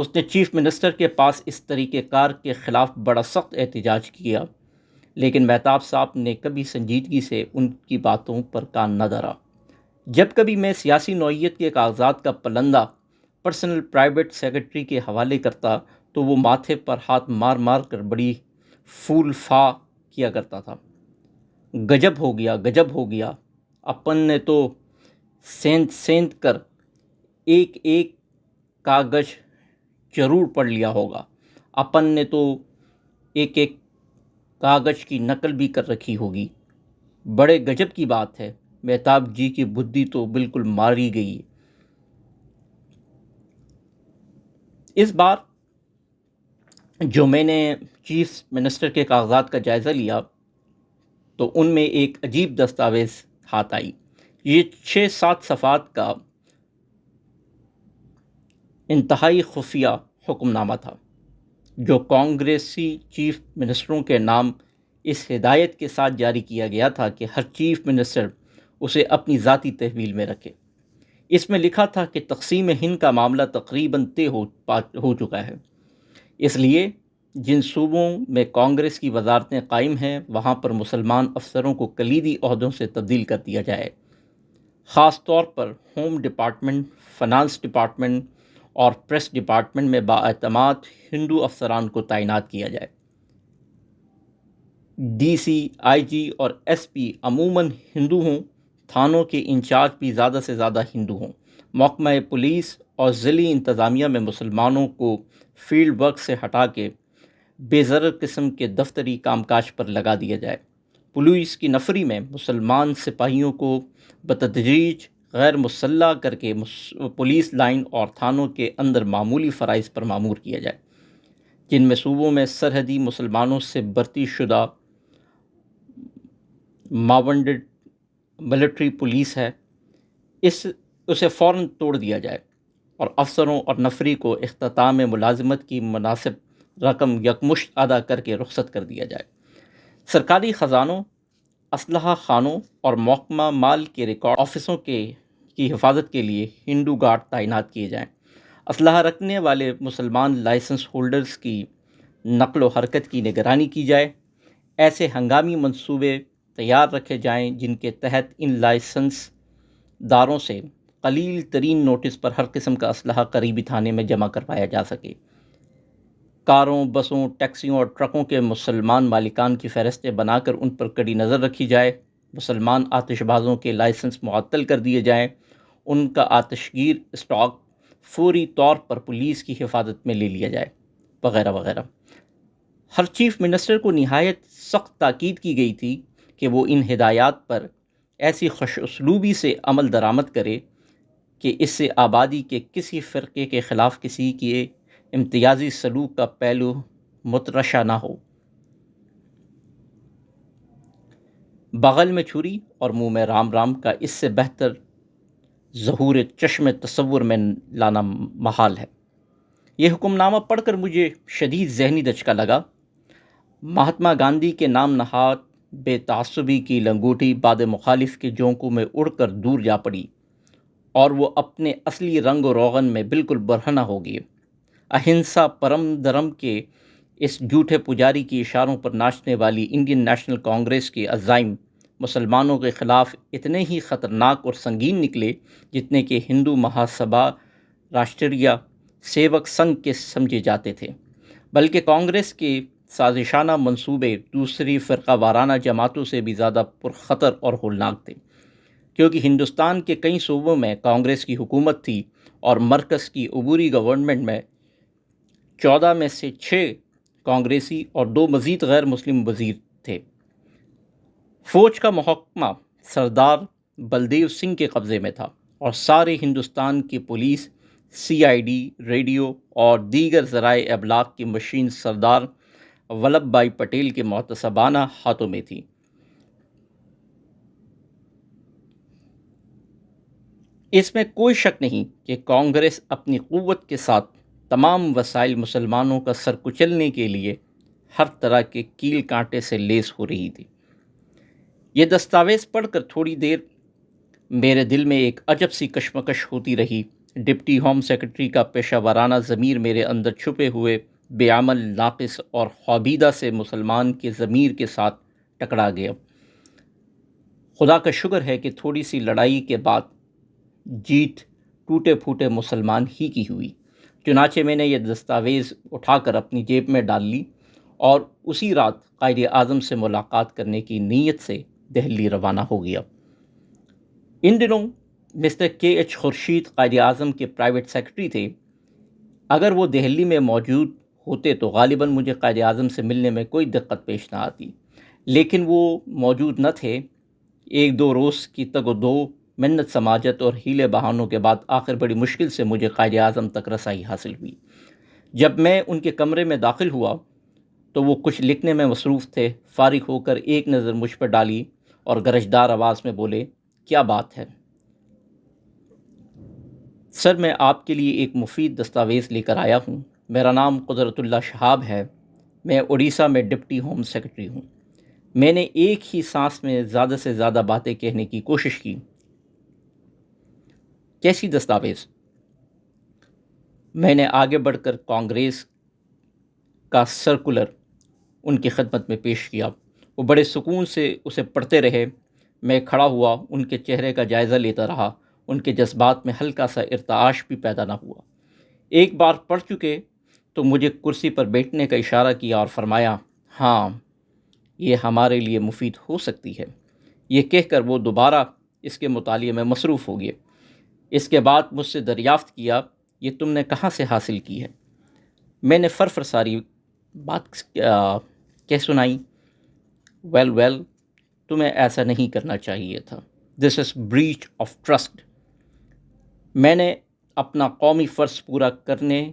اس نے chief minister کے پاس اس طریقہ کار کے خلاف بڑا سخت احتجاج کیا، لیکن مہتاب صاحب نے کبھی سنجیدگی سے ان کی باتوں پر کان نہ دھرا۔ جب کبھی میں سیاسی نوعیت کے کاغذات کا پلندہ پرسنل پرائیویٹ سیکرٹری کے حوالے کرتا تو وہ ماتھے پر ہاتھ مار مار کر بڑی پھول فا کیا کرتا تھا۔ گجب ہو گیا، گجب ہو گیا، اپن نے تو سینت سینت کر ایک ایک کاغذ ضرور پڑھ لیا ہوگا، اپن نے تو ایک ایک کاغذ کی نقل بھی کر رکھی ہوگی۔ بڑے گجب کی بات ہے، مہتاب جی کی بدھی تو بالکل ماری گئی۔ اس بار جو میں نے چیف منسٹر کے کاغذات کا جائزہ لیا تو ان میں ایک عجیب دستاویز ہاتھ آئی۔ یہ 6-7 صفحات کا انتہائی خفیہ حکم نامہ تھا، جو کانگریسی چیف منسٹروں کے نام اس ہدایت کے ساتھ جاری کیا گیا تھا کہ ہر چیف منسٹر اسے اپنی ذاتی تحویل میں رکھے۔ اس میں لکھا تھا کہ تقسیم ہند کا معاملہ تقریباً طے ہو چکا ہے، اس لیے جن صوبوں میں کانگریس کی وزارتیں قائم ہیں وہاں پر مسلمان افسروں کو کلیدی عہدوں سے تبدیل کر دیا جائے، خاص طور پر ہوم ڈپارٹمنٹ، فنانس ڈپارٹمنٹ اور پریس ڈپارٹمنٹ میں بااعتماد ہندو افسران کو تعینات کیا جائے۔ ڈی سی، آئی جی اور ایس پی عموماً ہندو ہوں، تھانوں کے انچارج بھی زیادہ سے زیادہ ہندو ہوں، محکمہ پولیس اور ضلعی انتظامیہ میں مسلمانوں کو فیلڈ ورک سے ہٹا کے بے ضرر قسم کے دفتری کام کاج پر لگا دیا جائے۔ پولیس کی نفری میں مسلمان سپاہیوں کو بتدریج غیر مسلح کر کے پولیس لائن اور تھانوں کے اندر معمولی فرائض پر مامور کیا جائے، جن میں صوبوں میں سرحدی مسلمانوں سے بھرتی شدہ ماونڈڈ ملٹری پولیس ہے، اسے فوراً توڑ دیا جائے اور افسروں اور نفری کو اختتام ملازمت کی مناسب رقم یکمشت ادا کر کے رخصت کر دیا جائے۔ سرکاری خزانوں، اسلحہ خانوں اور محکمہ مال کے ریکارڈ آفسوں کی حفاظت کے لیے ہندو گارڈ تعینات کیے جائیں۔ اسلحہ رکھنے والے مسلمان لائسنس ہولڈرز کی نقل و حرکت کی نگرانی کی جائے۔ ایسے ہنگامی منصوبے تیار رکھے جائیں جن کے تحت ان لائسنس داروں سے قلیل ترین نوٹس پر ہر قسم کا اسلحہ قریبی تھانے میں جمع کروایا جا سکے۔ کاروں، بسوں، ٹیکسیوں اور ٹرکوں کے مسلمان مالکان کی فہرستیں بنا کر ان پر کڑی نظر رکھی جائے۔ مسلمان آتش بازوں کے لائسنس معطل کر دیے جائیں، ان کا آتش گیر اسٹاک فوری طور پر پولیس کی حفاظت میں لے لیا جائے، وغیرہ وغیرہ۔ ہر چیف منسٹر کو نہایت سخت تاکید کی گئی تھی کہ وہ ان ہدایات پر ایسی خوش اسلوبی سے عمل درآمد کرے کہ اس سے آبادی کے کسی فرقے کے خلاف کسی کے امتیازی سلوک کا پہلو مترشح نہ ہو۔ بغل میں چھری اور منہ میں رام رام کا اس سے بہتر ظہور چشم تصور میں لانا محال ہے۔ یہ حکم نامہ پڑھ کر مجھے شدید ذہنی دھچکا لگا۔ مہاتما گاندھی کے نام نہاد بے تعصبی کی لنگوٹی بعد مخالف کے جونکوں میں اڑ کر دور جا پڑی اور وہ اپنے اصلی رنگ و روغن میں بالکل برہنہ ہو گئے۔ اہنسا پرم دھرم کے اس جھوٹے پجاری کی اشاروں پر ناچنے والی انڈین نیشنل کانگریس کے عزائم مسلمانوں کے خلاف اتنے ہی خطرناک اور سنگین نکلے جتنے کہ ہندو مہاسبھا راشٹریہ سیوک سنگھ کے سمجھے جاتے تھے، بلکہ کانگریس کے سازشانہ منصوبے دوسری فرقہ وارانہ جماعتوں سے بھی زیادہ پرخطر اور ہولناک تھے، کیونکہ ہندوستان کے کئی صوبوں میں کانگریس کی حکومت تھی اور مرکز کی عبوری گورنمنٹ میں 14 میں سے 6 کانگریسی اور 2 مزید غیر مسلم وزیر تھے۔ فوج کا محکمہ سردار بلدیو سنگھ کے قبضے میں تھا اور سارے ہندوستان کی police, C I D, radio اور دیگر ذرائع ابلاغ کی مشین سردار ولبھ بھائی پٹیل کے محتسبانہ ہاتھوں میں تھی۔ اس میں کوئی شک نہیں کہ کانگریس اپنی قوت کے ساتھ تمام وسائل مسلمانوں کا سر کچلنے کے لیے ہر طرح کے کیل کانٹے سے لیس ہو رہی تھی۔ یہ دستاویز پڑھ کر تھوڑی دیر میرے دل میں ایک عجب سی کشمکش ہوتی رہی ڈپٹی ہوم سیکرٹری کا پیشہ ورانہ ضمیر میرے اندر چھپے ہوئے بے عمل، ناقص اور خوابیدہ سے مسلمان کے ضمیر کے ساتھ ٹکرا گیا۔ خدا کا شکر ہے کہ تھوڑی سی لڑائی کے بعد جیت ٹوٹے پھوٹے مسلمان ہی کی ہوئی۔ چنانچہ میں نے یہ دستاویز اٹھا کر اپنی جیب میں ڈال لی اور اسی رات قائد اعظم سے ملاقات کرنے کی نیت سے دہلی روانہ ہو گیا۔ ان دنوں مسٹر کے ایچ خورشید قائد اعظم کے پرائیویٹ سیکرٹری تھے۔ اگر وہ دہلی میں موجود ہوتے تو غالباً مجھے قائد اعظم سے ملنے میں کوئی دقت پیش نہ آتی، لیکن وہ موجود نہ تھے۔ ایک دو روز کی تگ و دو، منت سماجت اور ہیلے بہانوں کے بعد آخر بڑی مشکل سے مجھے قائد اعظم تک رسائی حاصل ہوئی۔ جب میں ان کے کمرے میں داخل ہوا تو وہ کچھ لکھنے میں مصروف تھے۔ فارغ ہو کر ایک نظر مجھ پر ڈالی اور گرجدار آواز میں بولے، کیا بات ہے؟ سر، میں آپ کے لیے ایک مفید دستاویز لے کر آیا ہوں۔ میرا نام قدرت اللہ شہاب ہے۔ میں اڑیسہ میں ڈپٹی ہوم سیکرٹری ہوں۔ میں نے ایک ہی سانس میں زیادہ سے زیادہ باتیں کہنے کی کوشش کی۔ کیسی دستاویز؟ میں نے آگے بڑھ کر کانگریس کا سرکولر ان کی خدمت میں پیش کیا۔ وہ بڑے سکون سے اسے پڑھتے رہے۔ میں کھڑا ہوا، ان کے چہرے کا جائزہ لیتا رہا۔ ان کے جذبات میں ہلکا سا ارتعاش بھی پیدا نہ ہوا۔ ایک بار پڑھ چکے تو مجھے کرسی پر بیٹھنے کا اشارہ کیا اور فرمایا، ہاں، یہ ہمارے لیے مفید ہو سکتی ہے۔ یہ کہہ کر وہ دوبارہ اس کے مطالعے میں مصروف ہو گئے۔ اس کے بعد مجھ سے دریافت کیا، یہ تم نے کہاں سے حاصل کی ہے؟ میں نے فر ساری بات کہہ سنائی۔ ویل، تمہیں ایسا نہیں کرنا چاہیے تھا۔ دس از بریچ آف ٹرسٹ۔ میں نے اپنا قومی فرض پورا کرنے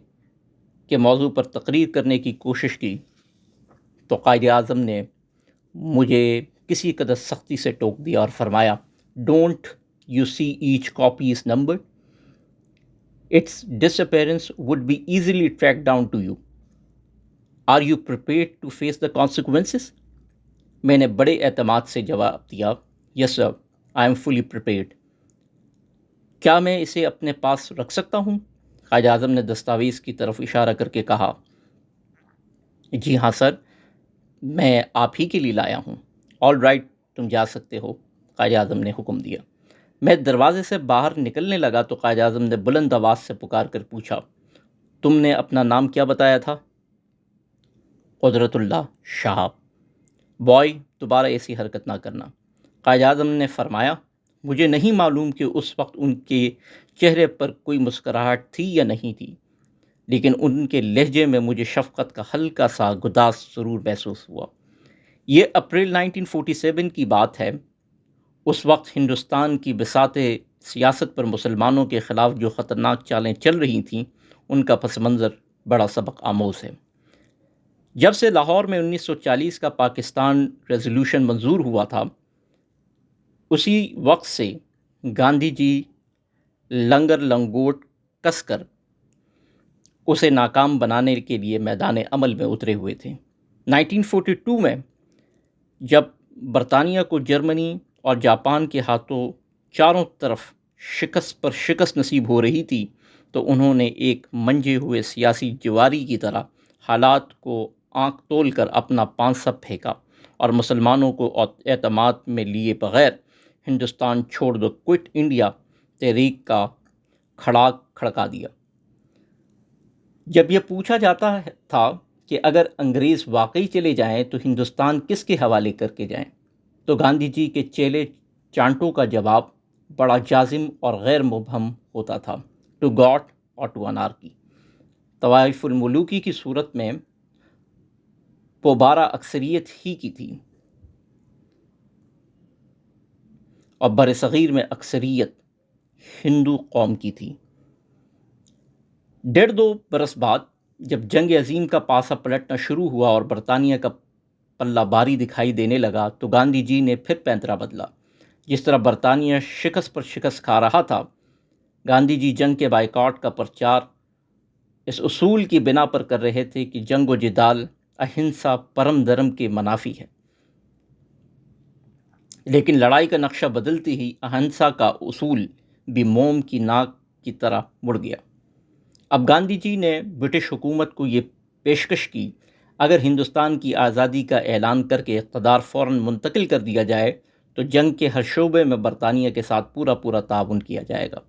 کے موضوع پر تقریر کرنے کی کوشش کی تو قائد اعظم نے مجھے کسی قدر سختی سے ٹوک دیا اور فرمایا، don't you see each copy is numbered? It's disappearance would be easily track down to you. Are you prepared to face the consequences? میں نے بڑے اعتماد سے جواب دیا، یس سر، آئی ایم فلی پریپیئرڈ۔ کیا میں اسے اپنے پاس رکھ سکتا ہوں؟ قائد اعظم نے دستاویز کی طرف اشارہ کر کے کہا، جی ہاں سر، میں آپ ہی کے لیے لایا ہوں۔ آل رائٹ، تم جا سکتے ہو، قائد اعظم نے حکم دیا۔ میں دروازے سے باہر نکلنے لگا تو قائد اعظم نے بلند آواز سے پکار کر پوچھا، تم نے اپنا نام کیا بتایا تھا؟ قدرت اللہ شہاب۔ بوائے، دوبارہ ایسی حرکت نہ کرنا۔ قائد اعظم نے فرمایا، مجھے نہیں معلوم کہ اس وقت ان کے چہرے پر کوئی مسکراہٹ تھی یا نہیں تھی، لیکن ان کے لہجے میں مجھے شفقت کا ہلکا سا گداز ضرور محسوس ہوا۔ یہ اپریل 1947 کی بات ہے۔ اس وقت ہندوستان کی بساط سیاست پر مسلمانوں کے خلاف جو خطرناک چالیں چل رہی تھیں، ان کا پس منظر بڑا سبق آموز ہے۔ جب سے لاہور میں 1940 کا پاکستان ریزولوشن منظور ہوا تھا، اسی وقت سے گاندھی جی لنگر لنگوٹ کس کر اسے ناکام بنانے کے لیے میدان عمل میں اترے ہوئے تھے۔ 1942 میں جب برطانیہ کو جرمنی اور جاپان کے ہاتھوں چاروں طرف شکست پر شکست نصیب ہو رہی تھی تو انہوں نے ایک منجے ہوئے سیاسی جواری کی طرح حالات کو آنکھ تول کر اپنا پانسا پھینکا اور مسلمانوں کو اعتماد میں لیے بغیر ہندوستان چھوڑ دو، کوئٹ انڈیا تحریک کا کھڑاک کھڑکا دیا۔ جب یہ پوچھا جاتا تھا کہ اگر انگریز واقعی چلے جائیں تو ہندوستان کس کے حوالے کر کے جائیں، تو گاندھی جی کے چیلے چانٹوں کا جواب بڑا جازم اور غیر مبہم ہوتا تھا، ٹو گاڈ اور ٹو انارکی۔ طوائف الملوکی کی صورت میں پوبارا اکثریت ہی کی تھی اور برصغیر میں اکثریت ہندو قوم کی تھی۔ 1.5-2 برس بعد جب جنگ عظیم کا پاسا پلٹنا شروع ہوا اور برطانیہ کا پلہ باری دکھائی دینے لگا تو گاندھی جی نے پھر پینترا بدلا۔ جس طرح برطانیہ شکست پر شکست کھا رہا تھا، گاندھی جی جنگ کے بائیکاٹ کا پرچار اس اصول کی بنا پر کر رہے تھے کہ جنگ و جدال اہنسا پرم دھرم کے منافی ہے، لیکن لڑائی کا نقشہ بدلتے ہی اہنسا کا اصول بھی موم کی ناک کی طرح مڑ گیا۔ اب گاندھی جی نے برٹش حکومت کو یہ پیشکش کی اگر ہندوستان کی آزادی کا اعلان کر کے اقتدار فوراً منتقل کر دیا جائے تو جنگ کے ہر شعبے میں برطانیہ کے ساتھ پورا تعاون کیا جائے گا۔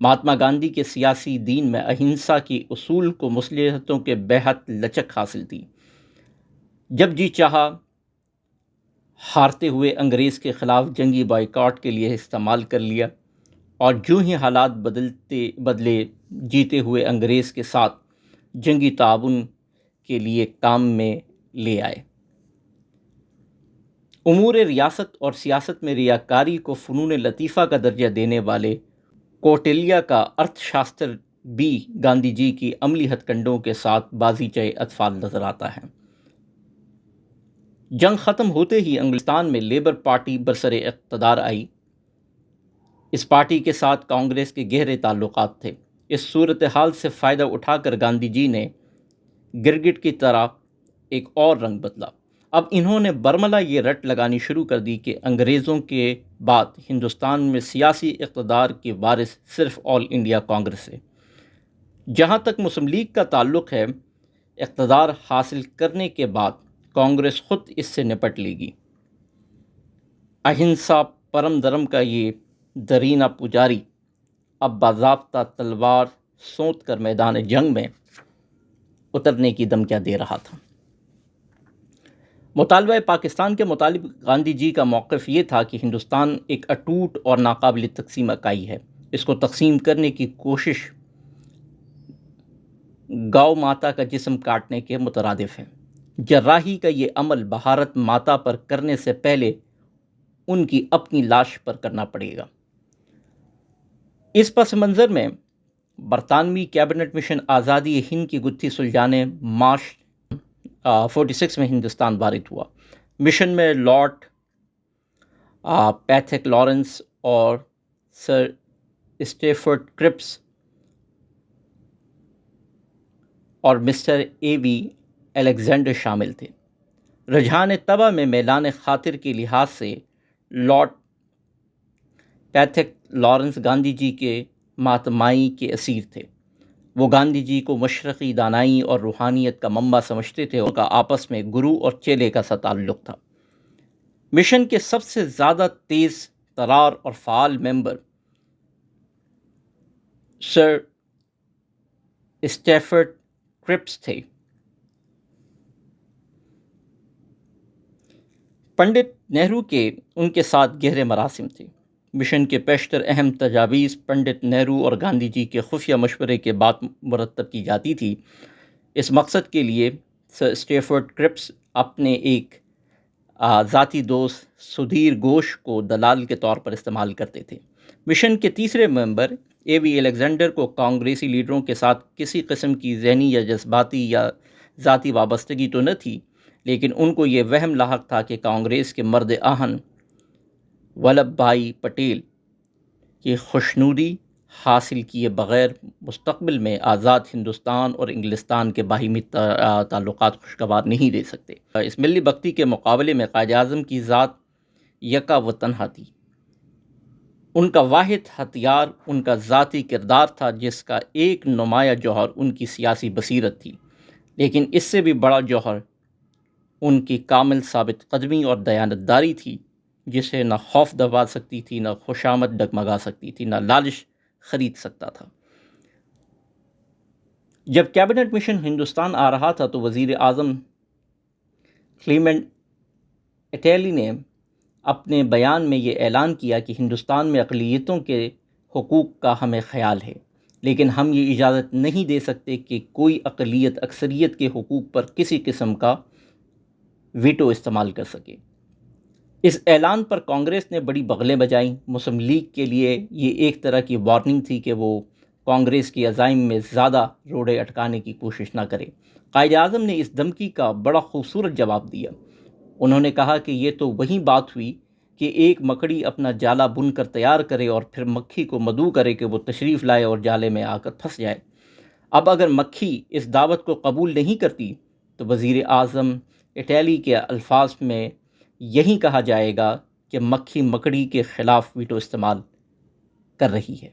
مہاتما گاندھی کے سیاسی دین میں اہنسا کی اصول کو مصلحتوں کے بہت لچک حاصل تھی۔ جب جی چاہا ہارتے ہوئے انگریز کے خلاف جنگی بائیکاٹ کے لیے استعمال کر لیا، اور جو ہی حالات بدلے جیتے ہوئے انگریز کے ساتھ جنگی تعاون کے لیے کام میں لے آئے۔ امور ریاست اور سیاست میں ریاکاری کو فنون لطیفہ کا درجہ دینے والے کوٹلیہ کا ارتھ شاستر بھی گاندھی جی کی عملی ہتھ کنڈوں کے ساتھ بازیچے اطفال نظر آتا ہے۔ جنگ ختم ہوتے ہی انگلستان میں لیبر پارٹی برسر اقتدار آئی۔ اس پارٹی کے ساتھ کانگریس کے گہرے تعلقات تھے۔ اس صورتحال سے فائدہ اٹھا کر گاندھی جی نے گرگٹ کی طرح ایک اور رنگ بدلا۔ اب انہوں نے برملا یہ رٹ لگانی شروع کر دی کہ انگریزوں کے بعد ہندوستان میں سیاسی اقتدار کی وارث صرف آل انڈیا کانگریس ہے۔ جہاں تک مسلم لیگ کا تعلق ہے، اقتدار حاصل کرنے کے بعد کانگریس خود اس سے نپٹ لے گی۔ اہنسا پرم درم کا یہ درینہ پجاری اب باضابطہ تلوار سونت کر میدان جنگ میں اترنے کی دھمکیاں دے رہا تھا۔ مطالبہ پاکستان کے متعلق گاندھی جی کا موقف یہ تھا کہ ہندوستان ایک اٹوٹ اور ناقابل تقسیم اکائی ہے۔ اس کو تقسیم کرنے کی کوشش گاؤ ماتا کا جسم کاٹنے کے مترادف ہے۔ جراحی کا یہ عمل بھارت ماتا پر کرنے سے پہلے ان کی اپنی لاش پر کرنا پڑے گا۔ اس پس منظر میں برطانوی کیبنٹ مشن آزادی ہند کی گتھی سلجھانے مارچ 46 میں ہندوستان وارد ہوا۔ مشن میں لارڈ پیتھک لارنس اور سر اسٹیفرڈ کرپس اور مسٹر اے وی الیگزینڈر شامل تھے۔ رجحان طبع میں میلان خاطر کے لحاظ سے لارڈ پیتھک لارنس گاندھی جی کے ماتمائی کے اسیر تھے۔ وہ گاندھی جی کو مشرقی دانائی اور روحانیت کا منبع سمجھتے تھے۔ ان کا آپس میں گرو اور چیلے کا سا تعلق تھا۔ مشن کے سب سے زیادہ تیز ترار اور فعال ممبر سر اسٹیفرڈ کرپس تھے۔ پنڈت نہرو کے ان کے ساتھ گہرے مراسم تھے۔ مشن کے پیشتر اہم تجاویز پنڈت نہرو اور گاندھی جی کے خفیہ مشورے کے بعد مرتب کی جاتی تھی۔ اس مقصد کے لیے سر اسٹیفرڈ کرپس اپنے ایک ذاتی دوست سدھیر گھوش کو دلال کے طور پر استعمال کرتے تھے۔ مشن کے تیسرے ممبر اے وی الیگزینڈر کو کانگریسی لیڈروں کے ساتھ کسی قسم کی ذہنی یا جذباتی یا ذاتی وابستگی تو نہ تھی، لیکن ان کو یہ وہم لاحق تھا کہ کانگریس کے مرد آہن ولبھ بھائی پٹیل کی خوشنودی حاصل کیے بغیر مستقبل میں آزاد ہندوستان اور انگلستان کے باہمی تعلقات خوشگوار نہیں دے سکتے۔ اس ملی بھکتی کے مقابلے میں قائد اعظم کی ذات یکا و تنہا تھی۔ ان کا واحد ہتھیار ان کا ذاتی کردار تھا، جس کا ایک نمایاں جوہر ان کی سیاسی بصیرت تھی، لیکن اس سے بھی بڑا جوہر ان کی کامل ثابت قدمی اور دیانتداری تھی، جسے نہ خوف دبا سکتی تھی، نہ خوشامد ڈگمگا سکتی تھی، نہ لالچ خرید سکتا تھا۔ جب کیبنٹ مشن ہندوستان آ رہا تھا تو وزیر اعظم کلیمنٹ اٹیلی نے اپنے بیان میں یہ اعلان کیا کہ ہندوستان میں اقلیتوں کے حقوق کا ہمیں خیال ہے، لیکن ہم یہ اجازت نہیں دے سکتے کہ کوئی اقلیت اکثریت کے حقوق پر کسی قسم کا ویٹو استعمال کر سکے۔ اس اعلان پر کانگریس نے بڑی بغلیں بجائیں۔ مسلم لیگ کے لیے یہ ایک طرح کی وارننگ تھی کہ وہ کانگریس کی عزائم میں زیادہ روڑے اٹکانے کی کوشش نہ کرے۔ قائد اعظم نے اس دھمکی کا بڑا خوبصورت جواب دیا۔ انہوں نے کہا کہ یہ تو وہی بات ہوئی کہ ایک مکڑی اپنا جالا بن کر تیار کرے اور پھر مکھی کو مدعو کرے کہ وہ تشریف لائے اور جالے میں آ کر پھنس جائے۔ اب اگر مکھی اس دعوت کو قبول نہیں کرتی تو وزیر اعظم اٹیلی کے الفاظ میں یہی کہا جائے گا کہ مکھی مکڑی کے خلاف ویٹو استعمال کر رہی ہے۔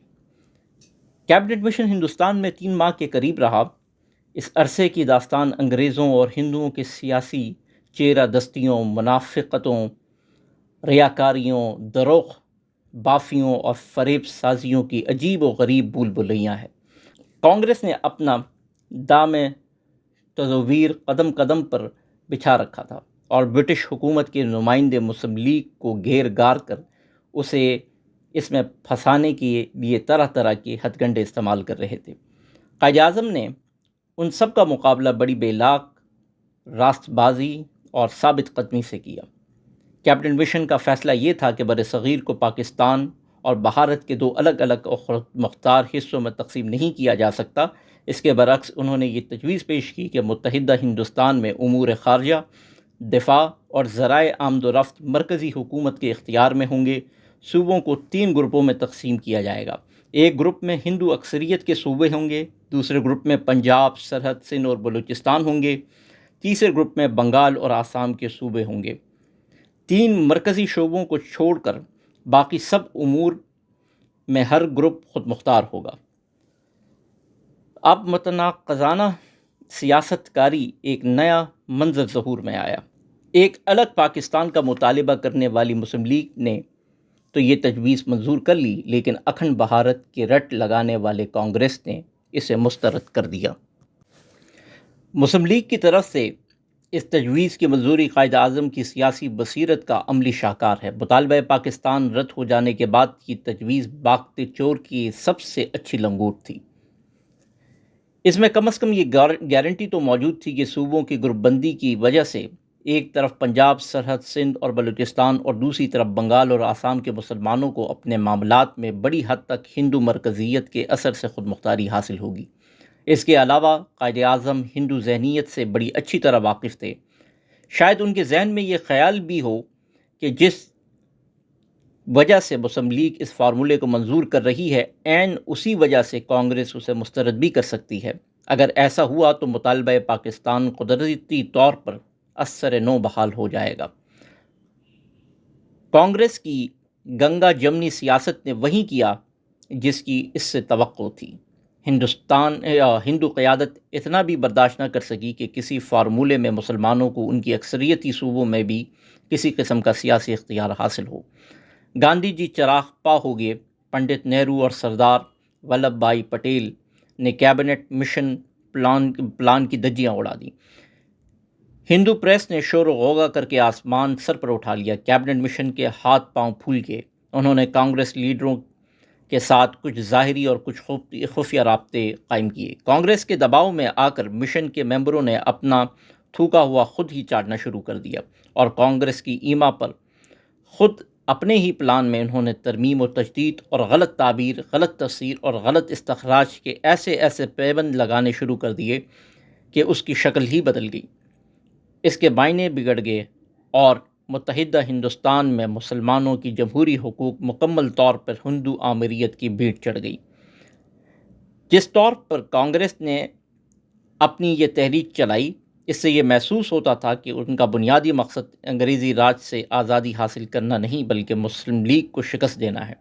کیبنٹ مشن ہندوستان میں 3 ماہ کے قریب رہا۔ اس عرصے کی داستان انگریزوں اور ہندوؤں کے سیاسی چیرہ دستیوں، منافقتوں، ریاکاریوں، دروغ بافیوں اور فریب سازیوں کی عجیب و غریب بھول بھلیاں ہے۔ کانگریس نے اپنا دام تزویر قدم قدم پر بچھا رکھا تھا اور برٹش حکومت کے نمائندے مسلم لیگ کو گھیر گار کر اسے اس میں پھنسانے کے لیے طرح طرح کے ہتھ کنڈے استعمال کر رہے تھے۔ قائد اعظم نے ان سب کا مقابلہ بڑی بے لاک راست بازی اور ثابت قدمی سے کیا۔ کیبنٹ مشن کا فیصلہ یہ تھا کہ بر صغیر کو پاکستان اور بھارت کے 2 الگ الگ اور خود مختار حصوں میں تقسیم نہیں کیا جا سکتا۔ اس کے برعکس انہوں نے یہ تجویز پیش کی کہ متحدہ ہندوستان میں امور خارجہ، دفاع اور ذرائع آمد و رفت مرکزی حکومت کے اختیار میں ہوں گے۔ صوبوں کو 3 گروپوں میں تقسیم کیا جائے گا۔ ایک گروپ میں ہندو اکثریت کے صوبے ہوں گے، دوسرے گروپ میں پنجاب، سرحد، سندھ اور بلوچستان ہوں گے، تیسرے گروپ میں بنگال اور آسام کے صوبے ہوں گے۔ 3 مرکزی شعبوں کو چھوڑ کر باقی سب امور میں ہر گروپ خود مختار ہوگا۔ اب متناقضانہ سیاست کاری ایک نیا منظر ظہور میں آیا۔ ایک الگ پاکستان کا مطالبہ کرنے والی مسلم لیگ نے تو یہ تجویز منظور کر لی، لیکن اکھنڈ بھارت کے رٹ لگانے والے کانگریس نے اسے مسترد کر دیا۔ مسلم لیگ کی طرف سے اس تجویز کی منظوری قائد اعظم کی سیاسی بصیرت کا عملی شاہکار ہے۔ مطالبہ پاکستان رد ہو جانے کے بعد کی تجویز باقت چور کی سب سے اچھی لنگوٹ تھی۔ اس میں کم از کم یہ گارنٹی تو موجود تھی کہ صوبوں کی گروپ بندی کی وجہ سے ایک طرف پنجاب، سرحد، سندھ اور بلوچستان اور دوسری طرف بنگال اور آسام کے مسلمانوں کو اپنے معاملات میں بڑی حد تک ہندو مرکزیت کے اثر سے خود مختاری حاصل ہوگی۔ اس کے علاوہ قائد اعظم ہندو ذہنیت سے بڑی اچھی طرح واقف تھے۔ شاید ان کے ذہن میں یہ خیال بھی ہو کہ جس وجہ سے مسلم لیگ اس فارمولے کو منظور کر رہی ہے، عین اسی وجہ سے کانگریس اسے مسترد بھی کر سکتی ہے۔ اگر ایسا ہوا تو مطالبہ پاکستان قدرتی طور پر اثر نو بحال ہو جائے گا۔ کانگریس کی گنگا جمنی سیاست نے وہی کیا جس کی اس سے توقع تھی۔ ہندو قیادت اتنا بھی برداشت نہ کر سکی کہ کسی فارمولے میں مسلمانوں کو ان کی اکثریتی صوبوں میں بھی کسی قسم کا سیاسی اختیار حاصل ہو۔ گاندھی جی چراغ پا ہو گئے۔ پنڈت نہرو اور سردار ولبھ بھائی پٹیل نے کیبنٹ مشن پلان کی دھجیاں اڑا دیں۔ ہندو پریس نے شور و غوغا کر کے آسمان سر پر اٹھا لیا۔ کیبنٹ مشن کے ہاتھ پاؤں پھول گئے۔ انہوں نے کانگریس لیڈروں کے ساتھ کچھ ظاہری اور کچھ خفیہ رابطے قائم کیے۔ کانگریس کے دباؤ میں آ کر مشن کے ممبروں نے اپنا تھوکا ہوا خود ہی چاٹنا شروع کر دیا اور کانگریس کی ایما پر خود اپنے ہی پلان میں انہوں نے ترمیم و تجدید اور غلط تعبیر، غلط تفسیر اور غلط استخراج کے ایسے پیبند لگانے شروع کر دیے کہ اس کی شکل ہی بدل گئی، اس کے معنی بگڑ گئے اور متحدہ ہندوستان میں مسلمانوں کی جمہوری حقوق مکمل طور پر ہندو آمریت کی بھیٹ چڑھ گئی۔ جس طور پر کانگریس نے اپنی یہ تحریک چلائی، اس سے یہ محسوس ہوتا تھا کہ ان کا بنیادی مقصد انگریزی راج سے آزادی حاصل کرنا نہیں بلکہ مسلم لیگ کو شکست دینا ہے۔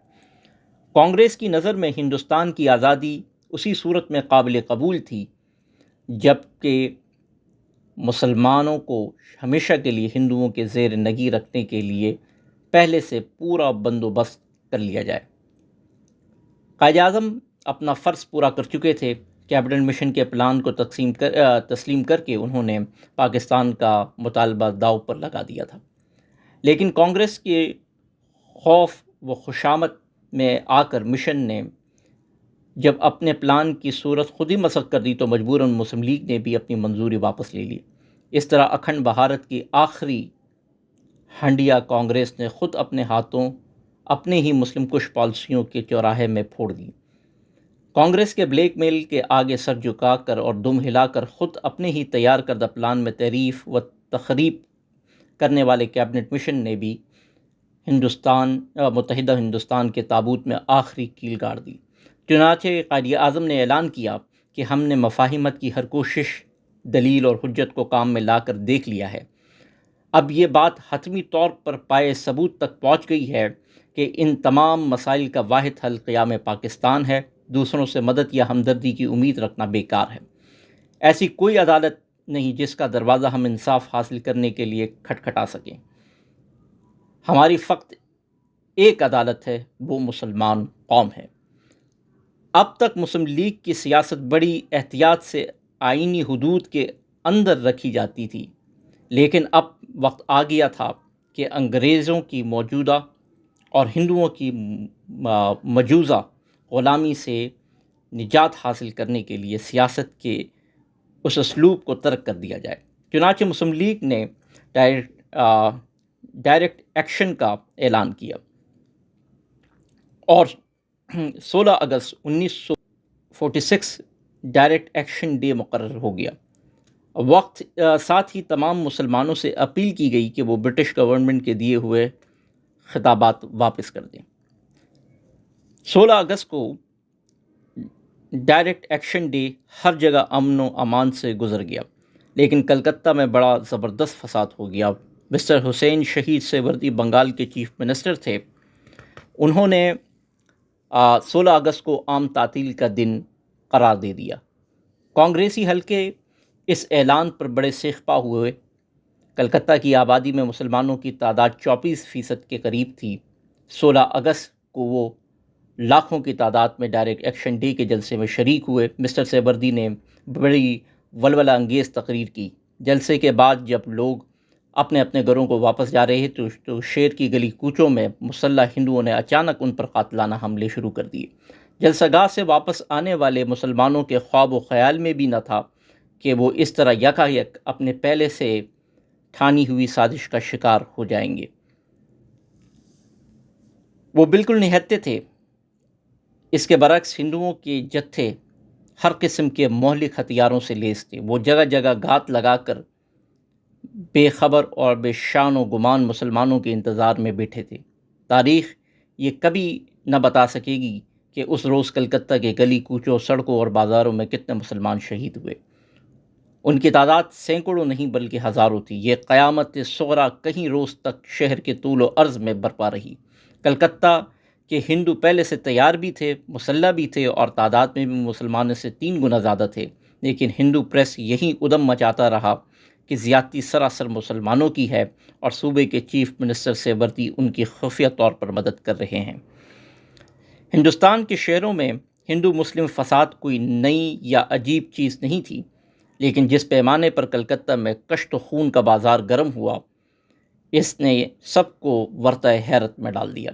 کانگریس کی نظر میں ہندوستان کی آزادی اسی صورت میں قابل قبول تھی جب کہ مسلمانوں کو ہمیشہ کے لیے ہندوؤں کے زیر نگی رکھنے کے لیے پہلے سے پورا بندوبست کر لیا جائے۔ قائد اعظم اپنا فرض پورا کر چکے تھے۔ کیبنٹ مشن کے پلان کو تسلیم کر کے انہوں نے پاکستان کا مطالبہ داؤ پر لگا دیا تھا، لیکن کانگریس کے خوف و خشامت میں آ کر مشن نے جب اپنے پلان کی صورت خود ہی مسخ کر دی تو مجبوراً مسلم لیگ نے بھی اپنی منظوری واپس لے لی۔ اس طرح اکھنڈ بھارت کی آخری ہنڈیا کانگریس نے خود اپنے ہاتھوں اپنے ہی مسلم کش پالیسیوں کے چوراہے میں پھوڑ دی۔ کانگریس کے بلیک میل کے آگے سر جھکا کر اور دم ہلا کر خود اپنے ہی تیار کردہ پلان میں تعریف و تخریب کرنے والے کیبنٹ مشن نے بھی متحدہ ہندوستان کے تابوت میں آخری کیل گاڑ دی۔ چنانچہ قائد اعظم نے اعلان کیا کہ ہم نے مفاہمت کی ہر کوشش، دلیل اور حجت کو کام میں لا کر دیکھ لیا ہے۔ اب یہ بات حتمی طور پر پائے ثبوت تک پہنچ گئی ہے کہ ان تمام مسائل کا واحد حل قیام پاکستان ہے دوسروں سے مدد یا ہمدردی کی امید رکھنا بیکار ہے۔ ایسی کوئی عدالت نہیں جس کا دروازہ ہم انصاف حاصل کرنے کے لیے کھٹکھٹا سکیں۔ ہماری فقط ایک عدالت ہے، وہ مسلمان قوم ہے۔ اب تک مسلم لیگ کی سیاست بڑی احتیاط سے آئینی حدود کے اندر رکھی جاتی تھی، لیکن اب وقت آ گیا تھا کہ انگریزوں کی موجودہ اور ہندوؤں کی مجوزہ غلامی سے نجات حاصل کرنے کے لیے سیاست کے اس اسلوب کو ترک کر دیا جائے۔ چنانچہ مسلم لیگ نے ڈائریکٹ ایکشن کا اعلان کیا اور 16 اگست 1946 ڈائریکٹ ایکشن ڈے مقرر ہو گیا۔ ساتھ ہی تمام مسلمانوں سے اپیل کی گئی کہ وہ برٹش گورنمنٹ کے دیے ہوئے خطابات واپس کر دیں۔ 16 اگست کو ڈائریکٹ ایکشن ڈے ہر جگہ امن و امان سے گزر گیا، لیکن کلکتہ میں بڑا زبردست فساد ہو گیا۔ مسٹر حسین شہید سیوردی بنگال کے چیف منسٹر تھے۔ انہوں نے 16 اگست کو عام تعطیل کا دن قرار دے دیا۔ کانگریسی حلقے اس اعلان پر بڑے سیخپا ہوئے۔ کلکتہ کی آبادی میں مسلمانوں کی تعداد 34% کے قریب تھی۔ 16 اگست کو وہ لاکھوں کی تعداد میں ڈائریکٹ ایکشن ڈے کے جلسے میں شریک ہوئے۔ مسٹر سیوردی نے بڑی ولولہ انگیز تقریر کی۔ جلسے کے بعد جب لوگ اپنے اپنے گھروں کو واپس جا رہے تو شہر کی گلی کوچوں میں مسلح ہندوؤں نے اچانک ان پر قاتلانہ حملے شروع کر دیے۔ جلسہ گاہ سے واپس آنے والے مسلمانوں کے خواب و خیال میں بھی نہ تھا کہ وہ اس طرح یکایک اپنے پہلے سے ٹھانی ہوئی سازش کا شکار ہو جائیں گے۔ وہ بالکل نہتے تھے۔ اس کے برعکس ہندوؤں کے جتھے ہر قسم کے مہلک ہتھیاروں سے لیس تھے۔ وہ جگہ جگہ گھات لگا کر بے خبر اور بے شان و گمان مسلمانوں کے انتظار میں بیٹھے تھے۔ تاریخ یہ کبھی نہ بتا سکے گی کہ اس روز کلکتہ کے گلی کوچوں، سڑکوں اور بازاروں میں کتنے مسلمان شہید ہوئے۔ ان کی تعداد سینکڑوں نہیں بلکہ ہزاروں تھی۔ یہ قیامت صغریٰ کہیں روز تک شہر کے طول و عرض میں برپا رہی۔ کلکتہ کے ہندو پہلے سے تیار بھی تھے، مسلح بھی تھے اور تعداد میں بھی مسلمانوں سے 3 گنا زیادہ تھے، لیکن ہندو پریس یہی ادم مچاتا رہا کہ زیادتی سراسر مسلمانوں کی ہے اور صوبے کے چیف منسٹر سیوردی ان کی خفیہ طور پر مدد کر رہے ہیں۔ ہندوستان کے شہروں میں ہندو مسلم فساد کوئی نئی یا عجیب چیز نہیں تھی، لیکن جس پیمانے پر کلکتہ میں کشت و خون کا بازار گرم ہوا، اس نے سب کو ورطہ حیرت میں ڈال دیا۔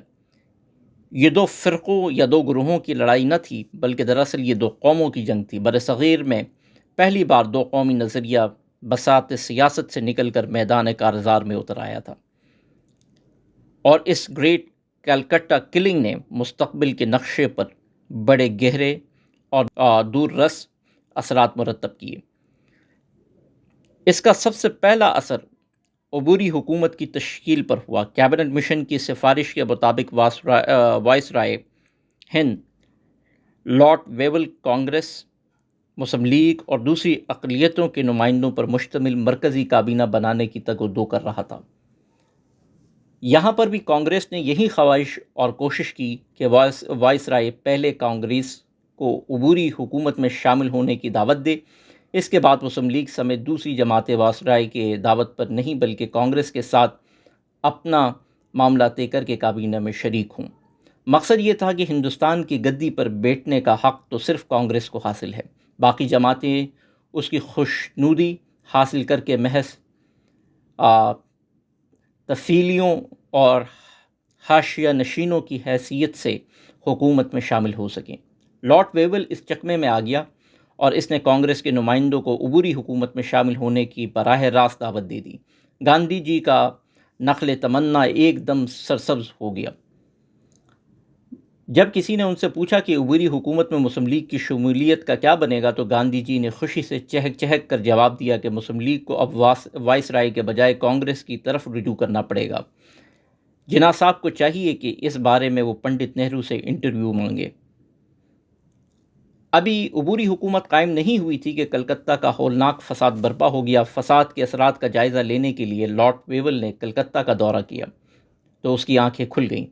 یہ 2 فرقوں یا 2 گروہوں کی لڑائی نہ تھی، بلکہ دراصل یہ 2 قوموں کی جنگ تھی۔ برصغیر میں پہلی بار 2 قومی نظریہ بساط سیاست سے نکل کر میدان کارزار میں اتر آیا تھا، اور اس گریٹ کلکتہ کلنگ نے مستقبل کے نقشے پر بڑے گہرے اور دور رس اثرات مرتب کیے۔ اس کا سب سے پہلا اثر عبوری حکومت کی تشکیل پر ہوا۔ کیبنٹ مشن کی سفارش کے مطابق وائسرائے ہند لارڈ ویول کانگریس، مسلم لیگ اور دوسری اقلیتوں کے نمائندوں پر مشتمل مرکزی کابینہ بنانے کی تگ و دو کر رہا تھا۔ یہاں پر بھی کانگریس نے یہی خواہش اور کوشش کی کہ وائسرائے پہلے کانگریس کو عبوری حکومت میں شامل ہونے کی دعوت دے۔ اس کے بعد مسلم لیگ سمیت دوسری جماعتیں وائسرائے کے دعوت پر نہیں بلکہ کانگریس کے ساتھ اپنا معاملہ طے کر کے کابینہ میں شریک ہوں۔ مقصد یہ تھا کہ ہندوستان کی گدی پر بیٹھنے کا حق تو صرف کانگریس کو حاصل ہے، باقی جماعتیں اس کی خوشنودی حاصل کر کے محض تفصیلیوں اور حاشیہ نشینوں کی حیثیت سے حکومت میں شامل ہو سکیں۔ لارڈ ویول اس چکمے میں آ گیا اور اس نے کانگریس کے نمائندوں کو عبوری حکومت میں شامل ہونے کی براہ راست دعوت دے دی۔ گاندھی جی کا نخل تمنا ایک دم سرسبز ہو گیا۔ جب کسی نے ان سے پوچھا کہ عبوری حکومت میں مسلم لیگ کی شمولیت کا کیا بنے گا تو گاندھی جی نے خوشی سے چہک چہک کر جواب دیا کہ مسلم لیگ کو اب وائسرائے کے بجائے کانگریس کی طرف رجوع کرنا پڑے گا۔ جناح صاحب کو چاہیے کہ اس بارے میں وہ پنڈت نہرو سے انٹرویو مانگے۔ ابھی عبوری حکومت قائم نہیں ہوئی تھی کہ کلکتہ کا ہولناک فساد برپا ہو گیا۔ فساد کے اثرات کا جائزہ لینے کے لیے لارڈ ویول نے کلکتہ کا دورہ کیا تو اس کی آنکھیں کھل گئیں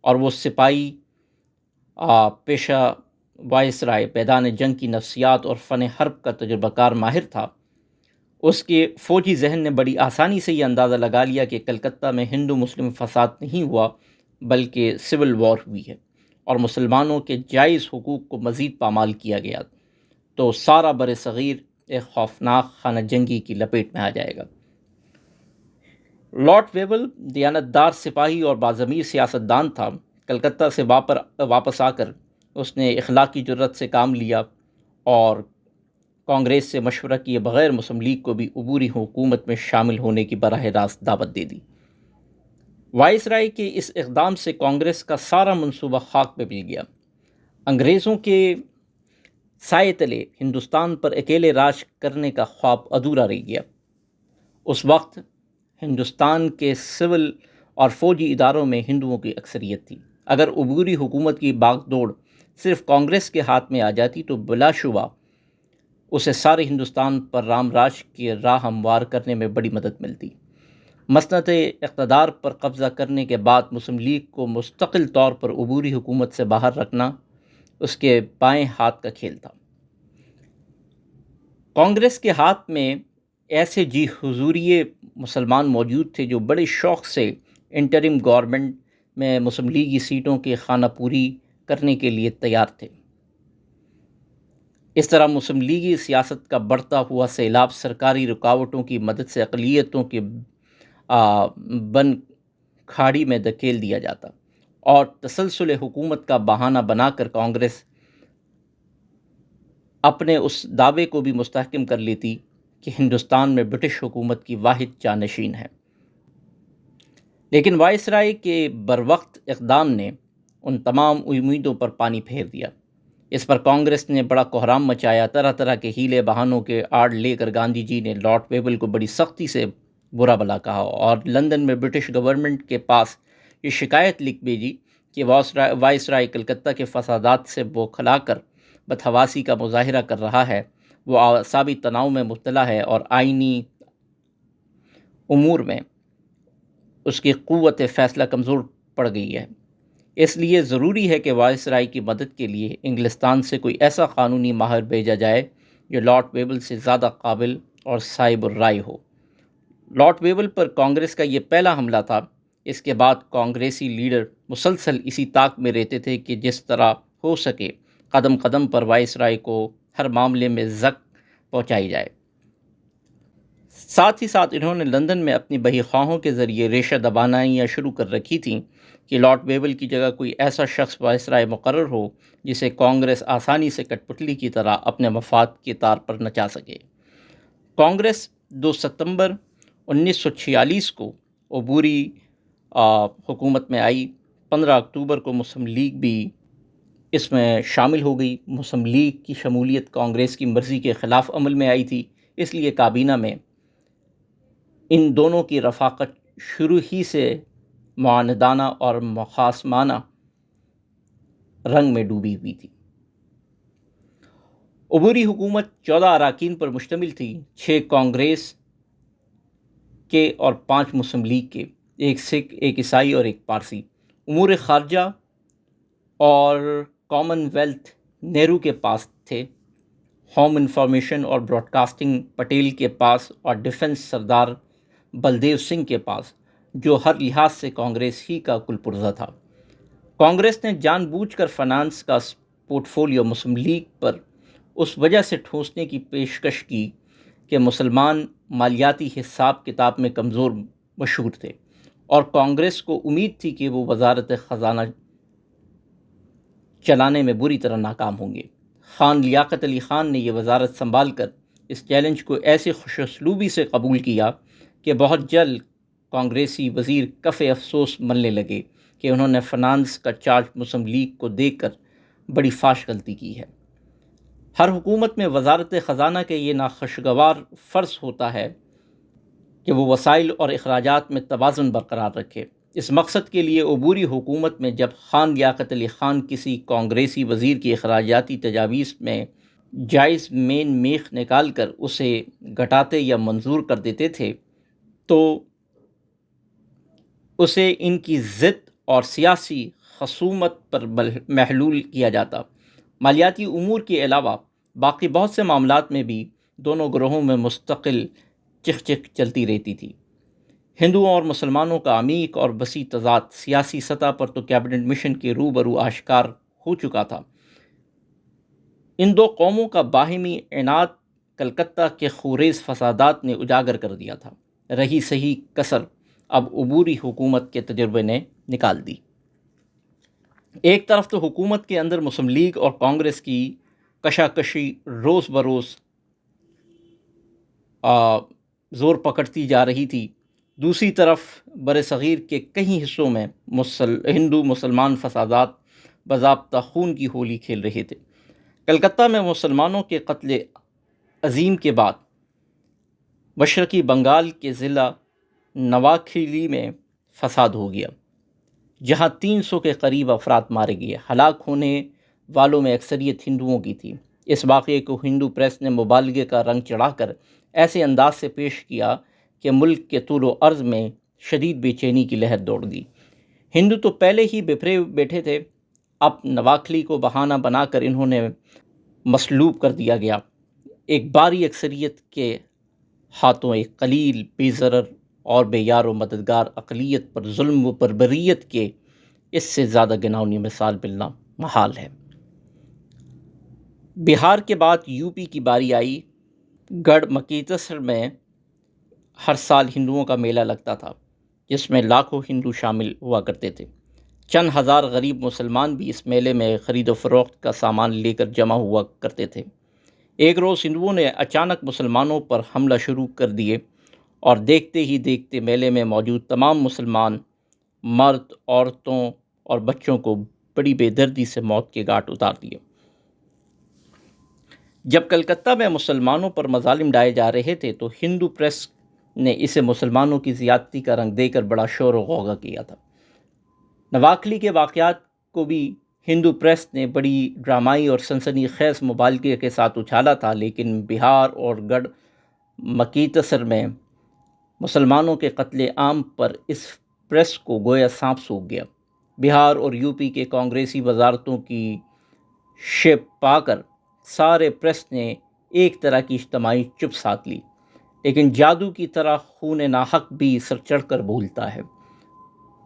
اور وہ سپاہی پیشہ وائس رائے میدان جنگ کی نفسیات اور فن حرب کا تجربہ کار ماہر تھا، اس کے فوجی ذہن نے بڑی آسانی سے یہ اندازہ لگا لیا کہ کلکتہ میں ہندو مسلم فساد نہیں ہوا بلکہ سول وار ہوئی ہے اور مسلمانوں کے جائز حقوق کو مزید پامال کیا گیا، تو سارا بر صغیر ایک خوفناک خانہ جنگی کی لپیٹ میں آ جائے گا۔ لارڈ ویبل دیانتدار سپاہی اور باضمیر سیاستدان تھا۔ کلکتہ سے واپس آ کر اس نے اخلاقی جرت سے کام لیا اور کانگریس سے مشورہ کیے بغیر مسلم لیگ کو بھی عبوری حکومت میں شامل ہونے کی براہ راست دعوت دے دی۔ وائس رائے کے اس اقدام سے کانگریس کا سارا منصوبہ خاک میں مل گیا۔ انگریزوں کے سائے تلے ہندوستان پر اکیلے راج کرنے کا خواب ادھورا رہ گیا۔ اس وقت ہندوستان کے سول اور فوجی اداروں میں ہندوؤں کی اکثریت تھی۔ اگر عبوری حکومت کی باغ دوڑ صرف کانگریس کے ہاتھ میں آ جاتی تو بلا شبہ اسے سارے ہندوستان پر رام راج کی راہ ہموار کرنے میں بڑی مدد ملتی۔ مسند اقتدار پر قبضہ کرنے کے بعد مسلم لیگ کو مستقل طور پر عبوری حکومت سے باہر رکھنا اس کے بائیں ہاتھ کا کھیل تھا۔ کانگریس کے ہاتھ میں ایسے جی حضوریے مسلمان موجود تھے جو بڑے شوق سے انٹرم گورنمنٹ میں مسلم لیگی سیٹوں کی خانہ پوری کرنے کے لیے تیار تھے۔ اس طرح مسلم لیگی سیاست کا بڑھتا ہوا سیلاب سرکاری رکاوٹوں کی مدد سے اقلیتوں کے بن کھاڑی میں دھکیل دیا جاتا اور تسلسل حکومت کا بہانہ بنا کر کانگریس اپنے اس دعوے کو بھی مستحکم کر لیتی کہ ہندوستان میں برٹش حکومت کی واحد جانشین ہے۔ لیکن وائس رائے کے بروقت اقدام نے ان تمام امیدوں پر پانی پھیر دیا۔ اس پر کانگریس نے بڑا کوہرام مچایا۔ طرح طرح کے ہیلے بہانوں کے آڑ لے کر گاندھی جی نے لارڈ ویبل کو بڑی سختی سے برا بھلا کہا اور لندن میں برٹش گورنمنٹ کے پاس یہ شکایت لکھ بھیجی کہ وائس رائے کلکتہ کے فسادات سے بوکھلا کر بدحواسی کا مظاہرہ کر رہا ہے، وہ اعصابی تناؤ میں مبتلا ہے اور آئینی امور میں اس کی قوت فیصلہ کمزور پڑ گئی ہے۔ اس لیے ضروری ہے کہ وائس رائے کی مدد کے لیے انگلستان سے کوئی ایسا قانونی ماہر بھیجا جائے جو لارڈ ویبل سے زیادہ قابل اور صائب الرائے ہو۔ لارڈ ویبل پر کانگریس کا یہ پہلا حملہ تھا۔ اس کے بعد کانگریسی لیڈر مسلسل اسی طاق میں رہتے تھے کہ جس طرح ہو سکے قدم قدم پر وائس رائے کو ہر معاملے میں زک پہنچائی جائے۔ ساتھ ہی ساتھ انہوں نے لندن میں اپنی بہی خواہوں کے ذریعے ریشہ دبانیاں شروع کر رکھی تھیں کہ لارڈ ویبل کی جگہ کوئی ایسا شخص وائس رائے مقرر ہو جسے کانگریس آسانی سے کٹ پتلی کی طرح اپنے مفاد کی تار پر نچا سکے۔ کانگریس 2 ستمبر 1946 کو عبوری حکومت میں آئی۔ 15 اکتوبر کو مسلم لیگ بھی اس میں شامل ہو گئی۔ مسلم لیگ کی شمولیت کانگریس کی مرضی کے خلاف عمل میں آئی تھی، اس لیے کابینہ میں ان دونوں کی رفاقت شروع ہی سے معاندانہ اور مخاصمانہ رنگ میں ڈوبی ہوئی تھی۔ عبوری حکومت 14 اراکین پر مشتمل تھی، 6 کانگریس کے اور 5 مسلم لیگ کے، ایک سکھ، ایک عیسائی اور ایک پارسی۔ امور خارجہ اور کامن ویلتھ نہرو کے پاس تھے، ہوم انفارمیشن اور براڈ کاسٹنگ پٹیل کے پاس اور ڈیفنس سردار بلدیو سنگھ کے پاس، جو ہر لحاظ سے کانگریس ہی کا کل پرزہ تھا۔ کانگریس نے جان بوجھ کر فنانس کا پورٹ فولیو مسلم لیگ پر اس وجہ سے ٹھونسنے کی پیشکش کی کہ مسلمان مالیاتی حساب کتاب میں کمزور مشہور تھے اور کانگریس کو امید تھی کہ وہ وزارت خزانہ چلانے میں بری طرح ناکام ہوں گے۔ خان لیاقت علی خان نے یہ وزارت سنبھال کر اس چیلنج کو ایسے خوش اسلوبی سے قبول کیا کہ بہت جلد کانگریسی وزیر کف افسوس ملنے لگے کہ انہوں نے فنانس کا چارج مسلم لیگ کو دے کر بڑی فاش غلطی کی ہے۔ ہر حکومت میں وزارت خزانہ کے یہ ناخوشگوار فرض ہوتا ہے کہ وہ وسائل اور اخراجات میں توازن برقرار رکھے۔ اس مقصد کے لیے عبوری حکومت میں جب خان لیاقت علی خان کسی کانگریسی وزیر کی اخراجاتی تجاویز میں جائز مین میخ نکال کر اسے گھٹاتے یا منظور کر دیتے تھے تو اسے ان کی ضد اور سیاسی خصومت پر محلول کیا جاتا مالیاتی امور کے علاوہ باقی بہت سے معاملات میں بھی دونوں گروہوں میں مستقل چک چک چلتی رہتی تھی۔ ہندوؤں اور مسلمانوں کا عمیق اور وسیع تضاد سیاسی سطح پر تو کیبنٹ مشن کے روبرو آشکار ہو چکا تھا۔ ان دو قوموں کا باہمی عناد کلکتہ کے خونریز فسادات نے اجاگر کر دیا تھا۔ رہی صحیح کسر اب عبوری حکومت کے تجربے نے نکال دی۔ ایک طرف تو حکومت کے اندر مسلم لیگ اور کانگریس کی کشاکشی روز بروز زور پکڑتی جا رہی تھی، دوسری طرف بر صغیر کے کئی حصوں میں ہندو مسلمان فسادات باضابطہ خون کی ہولی کھیل رہے تھے۔ کلکتہ میں مسلمانوں کے قتل عظیم کے بعد مشرقی بنگال کے ضلع نواکھلی میں فساد ہو گیا، جہاں 300 کے قریب افراد مارے گئے۔ ہلاک ہونے والوں میں اکثریت ہندوؤں کی تھی۔ اس واقعے کو ہندو پریس نے مبالغے کا رنگ چڑھا کر ایسے انداز سے پیش کیا کہ ملک کے طول و عرض میں شدید بے چینی کی لہر دوڑ دی۔ ہندو تو پہلے ہی بپھرے بیٹھے تھے، اب نواکھلی کو بہانہ بنا کر انہوں نے مسلوب کر دیا گیا۔ ایک باری اکثریت کے ہاتھوں ایک قلیل بے ضرر اور بے یار و مددگار اقلیت پر ظلم و بربریت کے اس سے زیادہ گھناؤنی مثال ملنا محال ہے۔ بہار کے بعد یو پی کی باری آئی۔ گڑھ مکیتسر میں ہر سال ہندوؤں کا میلہ لگتا تھا، جس میں لاکھوں ہندو شامل ہوا کرتے تھے۔ چند ہزار غریب مسلمان بھی اس میلے میں خرید و فروخت کا سامان لے کر جمع ہوا کرتے تھے۔ ایک روز ہندوؤں نے اچانک مسلمانوں پر حملہ شروع کر دیے اور دیکھتے ہی دیکھتے میلے میں موجود تمام مسلمان مرد، عورتوں اور بچوں کو بڑی بے دردی سے موت کے گھاٹ اتار دیے۔ جب کلکتہ میں مسلمانوں پر مظالم ڈھائے جا رہے تھے تو ہندو پریس نے اسے مسلمانوں کی زیادتی کا رنگ دے کر بڑا شور و غوغا کیا تھا۔ نواکھلی کے واقعات کو بھی ہندو پریس نے بڑی ڈرامائی اور سنسنی خیز مبالغے کے ساتھ اچھالا تھا، لیکن بہار اور گڑھ مکیتسر میں مسلمانوں کے قتل عام پر اس پریس کو گویا سانپ سونگھ گیا۔ بہار اور یو پی کے کانگریسی وزارتوں کی شیپ پا کر سارے پریس نے ایک طرح کی اجتماعی چپ ساتھ لی، لیکن جادو کی طرح خون ناحق بھی سر چڑھ کر بھولتا ہے۔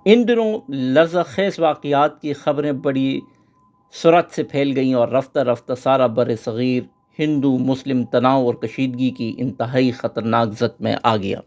ان دنوں لرزہ خیز واقعات کی خبریں بڑی سرعت سے پھیل گئیں اور رفتہ رفتہ سارا بر صغیر ہندو مسلم تناؤ اور کشیدگی کی انتہائی خطرناک زد میں آ گیا۔